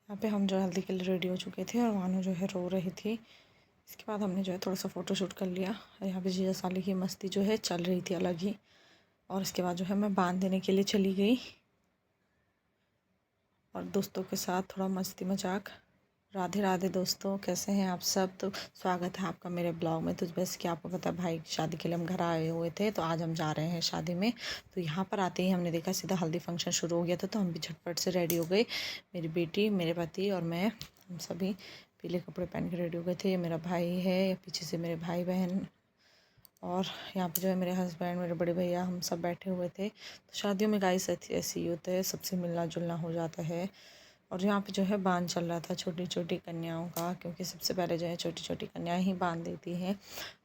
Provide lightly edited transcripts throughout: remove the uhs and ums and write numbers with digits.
यहाँ पे हम जो हल्दी के लिए रेडी हो चुके थे और मानो जो है रो रही थी। इसके बाद हमने जो है थोड़ा सा फ़ोटो शूट कर लिया। यहाँ पे जीजा साली की मस्ती जो है चल रही थी अलग ही। और इसके बाद जो है मैं बांध देने के लिए चली गई और दोस्तों के साथ थोड़ा मस्ती मजाक। राधे राधे दोस्तों, कैसे हैं आप सब। तो स्वागत है आपका मेरे ब्लॉग में। तो बस क्या आपको पता है, भाई की शादी के लिए हम घर आए हुए थे, तो आज हम जा रहे हैं शादी में। तो यहाँ पर आते ही हमने देखा सीधा हल्दी फंक्शन शुरू हो गया था, तो हम भी झटपट से रेडी हो गए। मेरी बेटी, मेरे पति और मैं, हम सभी पीले कपड़े पहन के रेडी हो गए थे। ये मेरा भाई है, पीछे से मेरे भाई बहन, और यहाँ पे जो है मेरे हस्बैंड, मेरे बड़े भैया, हम सब बैठे हुए थे। तो शादियों में गाइस ऐसे ही होता है, सबसे मिलना जुलना हो जाता है। और यहाँ पे जो है बांध चल रहा था छोटी छोटी कन्याओं का, क्योंकि सबसे पहले जो है छोटी छोटी कन्याएं ही बांध देती हैं।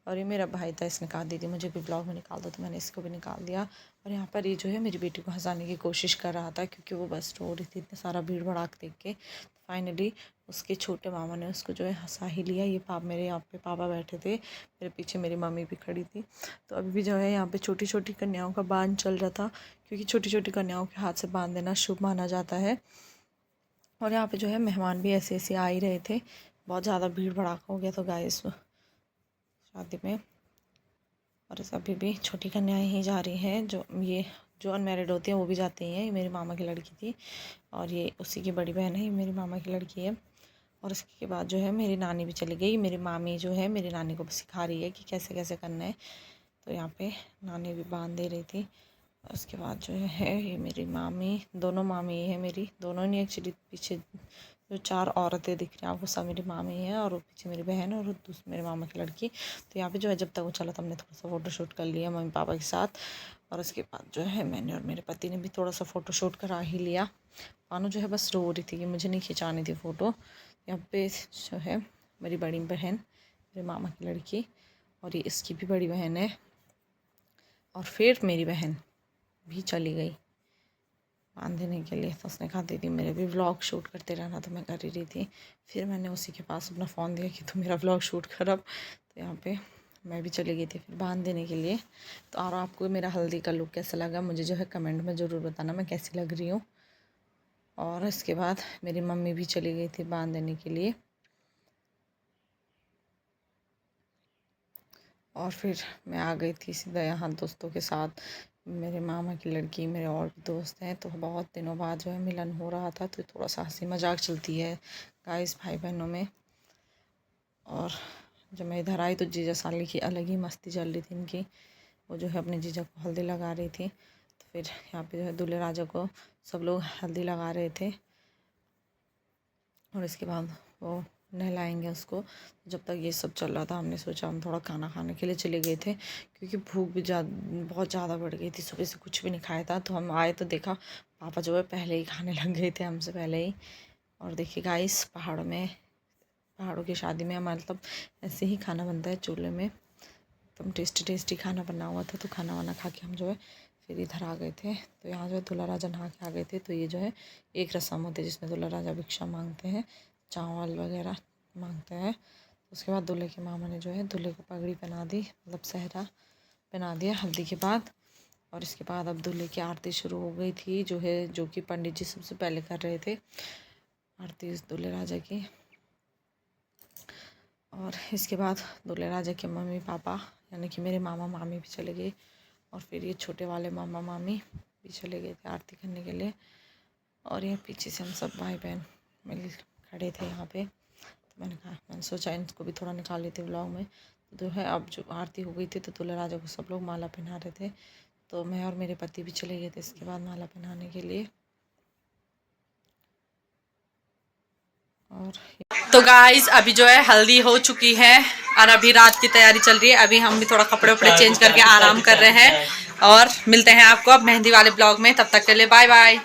और ये मेरा भाई था, इसने कहा दीदी मुझे भी ब्लॉग में निकाल दो, तो मैंने इसको भी निकाल दिया। और यहाँ पर ये जो है मेरी बेटी को हंसाने की कोशिश कर रहा था, क्योंकि वो बस रो रही थी इतना सारा भीड़ भड़ाक देख के। फाइनली उसके छोटे मामा ने उसको जो है हंसा ही लिया। ये मेरे यहाँ पे पापा बैठे थे, मेरे पीछे मेरी मम्मी भी खड़ी थी। तो अभी भी जो है यहाँ पे छोटी छोटी कन्याओं का बांध चल रहा था, क्योंकि छोटी छोटी कन्याओं के हाथ से बांध देना शुभ माना जाता है। और यहाँ पे जो है मेहमान भी ऐसे ऐसे आ ही रहे थे, बहुत ज़्यादा भीड़ भड़ाका हो गया था गाइस शादी में। और अभी भी छोटी कन्याएं ही जा रही हैं, जो अनमैरिड होती हैं वो भी जाती हैं। ये मेरी मामा की लड़की थी और ये उसी की बड़ी बहन है, ये मेरी मामा की लड़की है। और इसके बाद जो है मेरी नानी भी चली गई। मेरी मामी जो है मेरी नानी को सिखा रही है कि कैसे कैसे करना है। तो यहाँ पे नानी भी बांध दे रही थी। उसके बाद जो है ये मेरी मामी, दोनों मामी है मेरी, दोनों नहीं एक्चुअली, पीछे जो 4 औरतें दिख रही हैं वो सब मेरी मामी हैं, और वो पीछे मेरी बहन और दूसरी मेरे मामा की लड़की। तो यहाँ पे जो है जब तक वो चला तो हमने थोड़ा सा फ़ोटो शूट कर लिया मम्मी पापा के साथ। और उसके बाद जो है मैंने और मेरे पति ने भी थोड़ा सा फ़ोटो शूट करा ही लिया। पानो जो है बस रो रही थी कि मुझे नहीं खिंचानी थी फ़ोटो। यहाँ पे जो है मेरी बड़ी बहन, मेरे मामा की लड़की, और ये इसकी भी बड़ी बहन है। और फिर मेरी बहन भी चली गई बांधने के लिए। तो उसने कहा दीदी मेरे भी व्लॉग शूट करते रहना, तो मैं कर ही रही थी। फिर मैंने उसी के पास अपना फ़ोन दिया कि तू मेरा व्लॉग शूट कर अब। तो यहाँ पे मैं भी चली गई थी फिर बांध देने के लिए। तो और आपको मेरा हल्दी का लुक कैसा लगा मुझे जो है कमेंट में ज़रूर बताना, मैं कैसी लग रही हूँ। और इसके बाद मेरी मम्मी भी चली गई थी बांध देने के लिए। और फिर मैं आ गई थी सीधा यहाँ दोस्तों के साथ। मेरे मामा की लड़की, मेरे और भी दोस्त हैं, तो बहुत दिनों बाद जो है मिलन हो रहा था, तो थोड़ा सा हंसी मजाक चलती है गाइस भाई बहनों में। और जब मैं इधर आई तो जीजा साली की अलग ही मस्ती चल रही थी इनकी। वो जो है अपने जीजा को हल्दी लगा रही थी। तो फिर यहाँ पे जो है दूल्हे राजा को सब लोग हल्दी लगा रहे थे, और इसके बाद वो नहलाएंगे उसको। जब तक ये सब चल रहा था हमने सोचा हम थोड़ा खाना खाने के लिए चले गए थे, क्योंकि भूख भी बहुत ज़्यादा बढ़ गई थी, सुबह से कुछ भी नहीं खाया था। तो हम आए तो देखा पापा जो है पहले ही खाने लग गए थे हमसे पहले ही। और देखिए गाइस पहाड़ों की शादी में मतलब ऐसे ही खाना बनता है चूल्हे में, एकदम टेस्टी टेस्टी खाना बना हुआ था। तो खाना वाना खा के हम जो है फिर इधर आ गए थे। तो यहाँ जो है दूल्हा राजा नहा के आ गए थे। तो ये जो है एक रस्म होती है जिसमें दूल्हा राजा भिक्षा मांगते हैं, चावल वगैरह मांगते हैं। उसके बाद दूल्हे के मामा ने जो है दूल्हे को पगड़ी पहना दी, मतलब सहरा पहना दिया हल्दी के बाद। और इसके बाद अब दूल्हे की आरती शुरू हो गई थी, जो कि पंडित जी सबसे पहले कर रहे थे आरती दूल्हे राजा की। और इसके बाद दूल्हे राजा के मम्मी पापा यानी कि मेरे मामा मामी भी चले गए, और फिर ये छोटे वाले मामा मामी भी चले गए थे आरती करने के लिए। और ये पीछे से हम सब भाई बहन मिल खड़े थे यहाँ पे। तो मैंने सोचा इनको भी थोड़ा निकाल लेते व्लॉग में। तो जो है अब जो आरती हो गई थी तो दूल्हे राजा को सब लोग माला पहना रहे थे, तो मैं और मेरे पति भी चले गए थे इसके बाद माला पहनाने के लिए। और तो गाइस अभी जो है हल्दी हो चुकी है और अभी रात की तैयारी चल रही है। अभी हम भी थोड़ा कपड़े वपड़े चेंज करके आराम कर रहे हैं, और मिलते हैं आपको अब मेहंदी वाले ब्लॉग में। तब तक के लिए बाय बाय।